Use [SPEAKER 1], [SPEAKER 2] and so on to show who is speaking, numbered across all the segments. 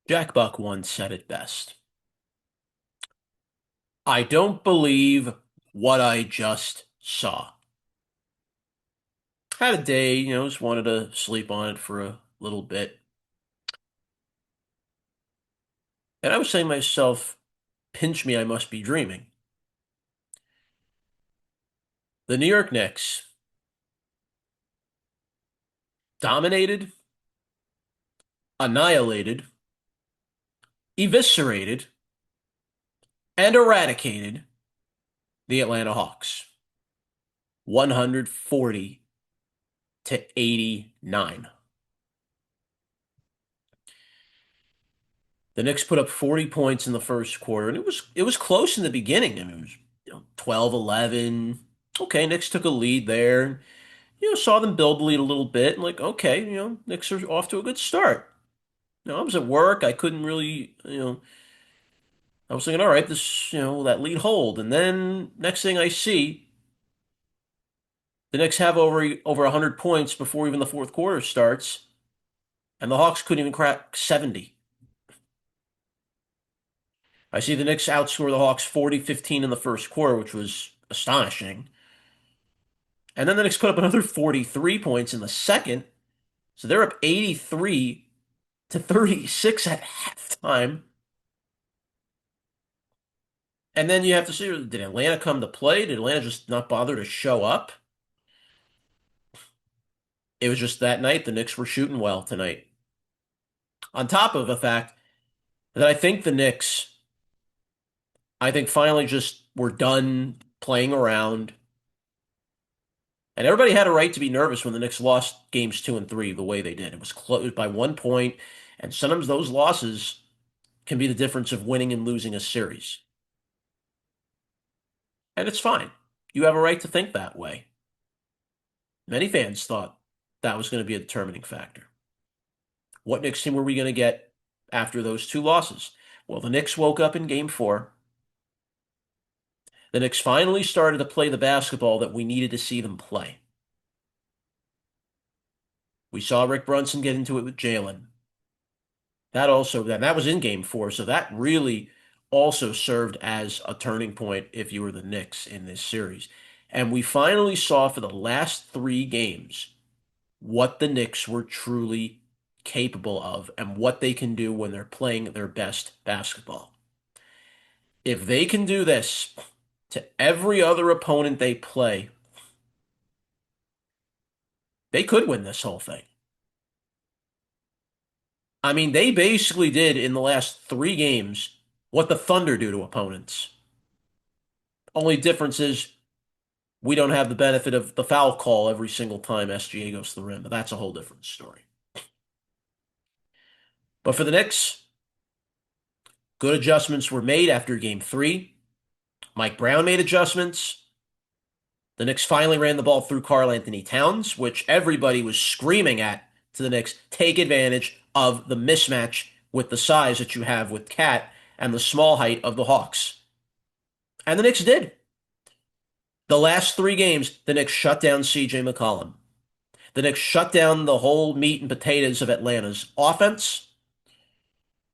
[SPEAKER 1] Jack Buck once said it best. I don't believe what I just saw. Had a day, just wanted to sleep on it for a little bit. And I was saying to myself, pinch me, I must be dreaming. The New York Knicks dominated, annihilated, eviscerated, and eradicated the Atlanta Hawks. 140 to 89. The Knicks put up 40 points in the first quarter, and it was close in the beginning. I mean, it was 12, 11. Okay, Knicks took a lead there. Saw them build the lead a little bit, and like, okay, Knicks are off to a good start. I was at work. I couldn't really, I was thinking, all right, this, will that lead hold? And then next thing I see, the Knicks have over 100 points before even the fourth quarter starts, and the Hawks couldn't even crack 70. I see the Knicks outscore the Hawks 40-15 in the first quarter, which was astonishing. And then the Knicks put up another 43 points in the second. So they're up 83 to 36 at halftime. And then you have to see, did Atlanta come to play? Did Atlanta just not bother to show up? It was just that night the Knicks were shooting well tonight. On top of the fact that I think finally just were done playing around. And everybody had a right to be nervous when the Knicks lost games two and three the way they did. It was close by 1 point, and sometimes those losses can be the difference of winning and losing a series. And it's fine. You have a right to think that way. Many fans thought that was going to be a determining factor. What Knicks team were we going to get after those two losses? Well, the Knicks woke up in game four. The Knicks finally started to play the basketball that we needed to see them play. We saw Rick Brunson get into it with Jalen. That was in game four, so that really also served as a turning point if you were the Knicks in this series. And we finally saw for the last three games what the Knicks were truly capable of and what they can do when they're playing their best basketball. If they can do this to every other opponent they play, they could win this whole thing. I mean, they basically did in the last three games what the Thunder do to opponents. Only difference is we don't have the benefit of the foul call every single time SGA goes to the rim, but that's a whole different story. But for the Knicks, good adjustments were made after game three. Mike Brown made adjustments. The Knicks finally ran the ball through Karl-Anthony Towns, which everybody was screaming at to the Knicks. Take advantage of the mismatch with the size that you have with Cat and the small height of the Hawks. And the Knicks did. The last three games, the Knicks shut down CJ McCollum. The Knicks shut down the whole meat and potatoes of Atlanta's offense.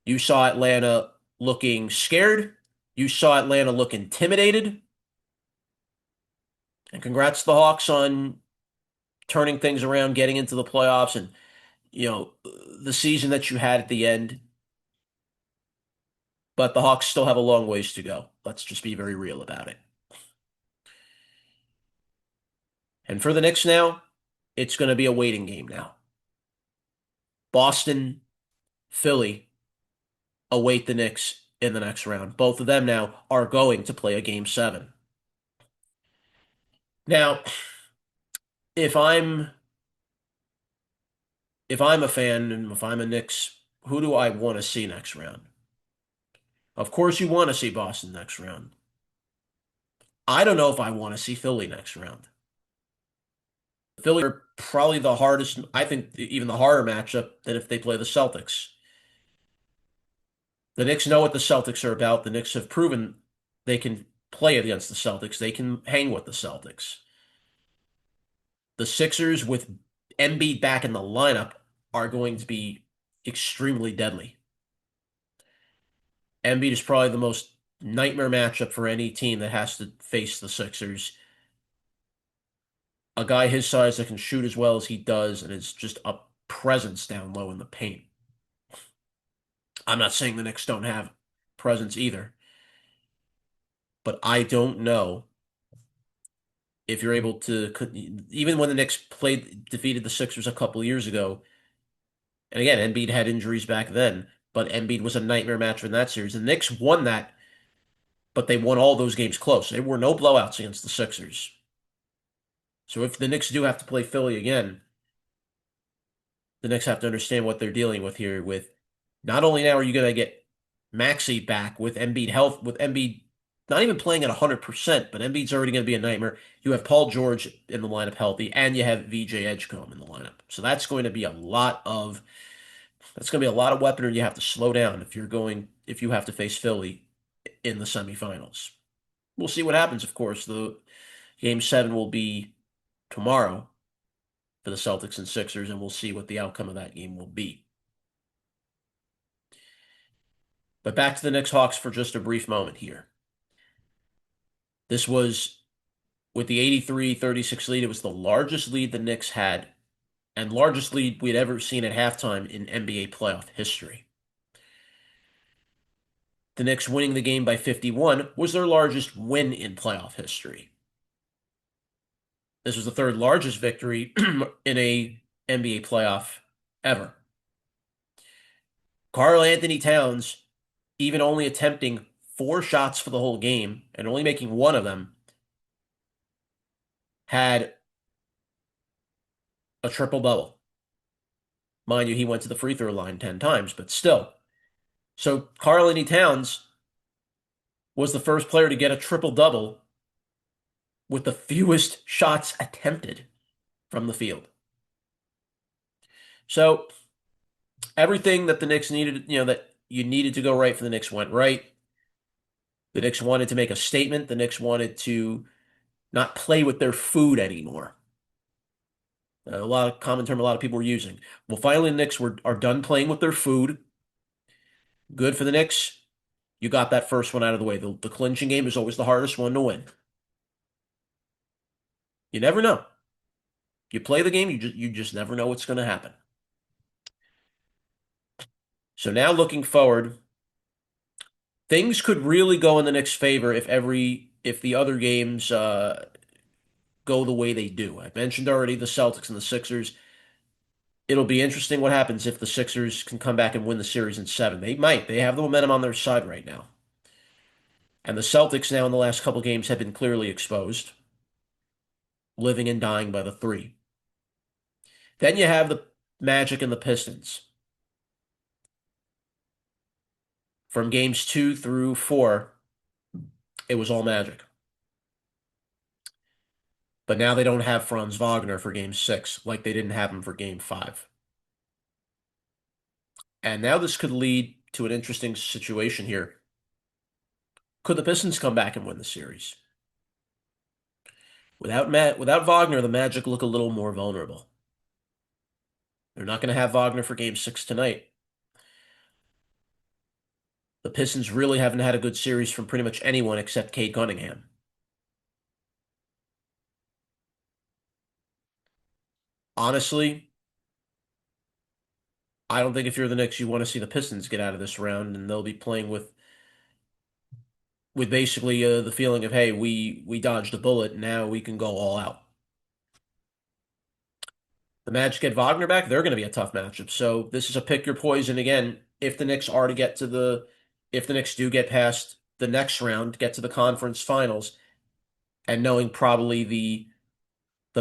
[SPEAKER 1] You saw Atlanta looking scared. You saw Atlanta look intimidated. And congrats to the Hawks on turning things around, getting into the playoffs, and you know the season that you had at the end. But the Hawks still have a long ways to go. Let's just be very real about it. And for the Knicks now, it's going to be a waiting game now. Boston, Philly await the Knicks in the next round. Both of them now are going to play a game seven. Now, if I'm if I'm a fan and if I'm a Knicks, who do I want to see next round? Of course, you want to see Boston next round. I don't know if I want to see Philly next round. Philly are probably the hardest, I think, even the harder matchup than if they play the Celtics. The Knicks know what the Celtics are about. The Knicks have proven they can play against the Celtics. They can hang with the Celtics. The Sixers, with Embiid back in the lineup, are going to be extremely deadly. Embiid is probably the most nightmare matchup for any team that has to face the Sixers. A guy his size that can shoot as well as he does, and is just a presence down low in the paint. I'm not saying the Knicks don't have presence either, but I don't know if you're able to, even when the Knicks defeated the Sixers a couple years ago, and again, Embiid had injuries back then, but Embiid was a nightmare match in that series. The Knicks won that, but they won all those games close. There were no blowouts against the Sixers. So if the Knicks do have to play Philly again, the Knicks have to understand what they're dealing with here. With not only now are you going to get Maxey back with Embiid health, with Embiid not even playing at 100%, but Embiid's already going to be a nightmare. You have Paul George in the lineup healthy, and you have VJ Edgecombe in the lineup. So that's going to be a lot of weaponry you have to slow down if you have to face Philly in the semifinals. We'll see what happens, of course. The game seven will be tomorrow for the Celtics and Sixers, and we'll see what the outcome of that game will be. But back to the Knicks Hawks for just a brief moment here. This was with the 83-36 lead. It was the largest lead the Knicks had and largest lead we'd ever seen at halftime in NBA playoff history. The Knicks winning the game by 51 was their largest win in playoff history. This was the third largest victory in a NBA playoff ever. Karl Anthony Towns, even only attempting 4 shots for the whole game and only making one of them, had a triple-double. Mind you, he went to the free throw line 10 times, but still. So Karl Anthony Towns was the first player to get a triple-double with the fewest shots attempted from the field. So everything that the Knicks needed, that you needed to go right for the Knicks went right. The Knicks wanted to make a statement. The Knicks wanted to not play with their food anymore. A lot of common term a lot of people were using. Well, finally the Knicks are done playing with their food. Good for the Knicks. You got that first one out of the way. The clinching game is always the hardest one to win. You never know. You play the game, you just never know what's going to happen. So now looking forward, things could really go in the Knicks' favor if the other games go the way they do. I mentioned already the Celtics and the Sixers. It'll be interesting what happens if the Sixers can come back and win the series in 7. They might. They have the momentum on their side right now. And the Celtics now in the last couple games have been clearly exposed, living and dying by the 3. Then you have the Magic and the Pistons. From games 2 through 4, it was all Magic. But now they don't have Franz Wagner for game 6, like they didn't have him for game 5. And now this could lead to an interesting situation here. Could the Pistons come back and win the series? Without Wagner, the Magic look a little more vulnerable. They're not going to have Wagner for game 6 tonight. The Pistons really haven't had a good series from pretty much anyone except Cade Cunningham. Honestly, I don't think if you're the Knicks, you want to see the Pistons get out of this round, and they'll be playing with basically the feeling of, hey, we dodged a bullet, now we can go all out. The Magic get Wagner back, they're going to be a tough matchup. So this is a pick your poison again. If the Knicks do get past the next round, get to the conference finals, and knowing probably the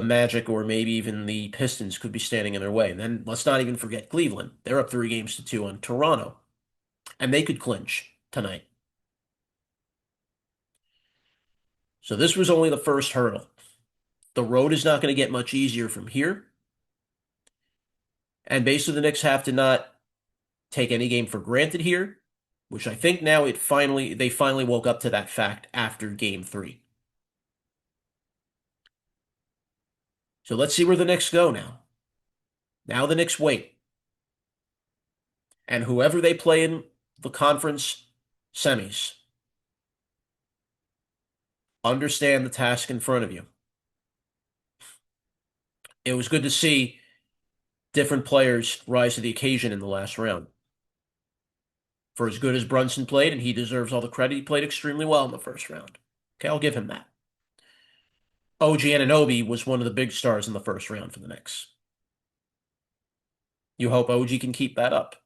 [SPEAKER 1] Magic or maybe even the Pistons could be standing in their way. And then let's not even forget Cleveland. They're up 3-2 on Toronto, and they could clinch tonight. So this was only the first hurdle. The road is not going to get much easier from here. And basically the Knicks have to not take any game for granted here, which I think now they finally woke up to that fact after game 3. So let's see where the Knicks go now. Now the Knicks wait. And whoever they play in the conference Semis. Understand the task in front of you. It was good to see different players rise to the occasion in the last round. For as good as Brunson played, and he deserves all the credit, he played extremely well in the first round. Okay, I'll give him that. OG Anunoby was one of the big stars in the first round for the Knicks. You hope OG can keep that up.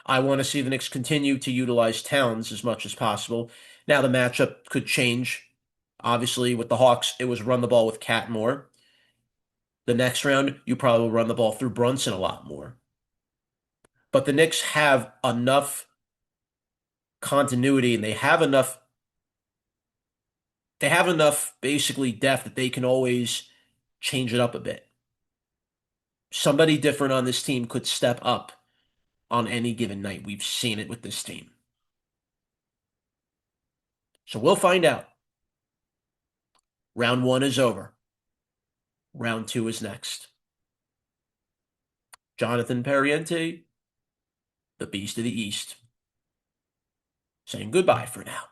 [SPEAKER 1] I want to see the Knicks continue to utilize Towns as much as possible. Now the matchup could change. Obviously, with the Hawks, it was run the ball with Cat more. The next round, you probably will run the ball through Brunson a lot more. But the Knicks have enough continuity and they have enough basically depth that they can always change it up a bit. Somebody different on this team could step up on any given night. We've seen it with this team. So we'll find out. Round one is over. Round two is next. Jonathan Pariente, the Beast of the East, saying goodbye for now.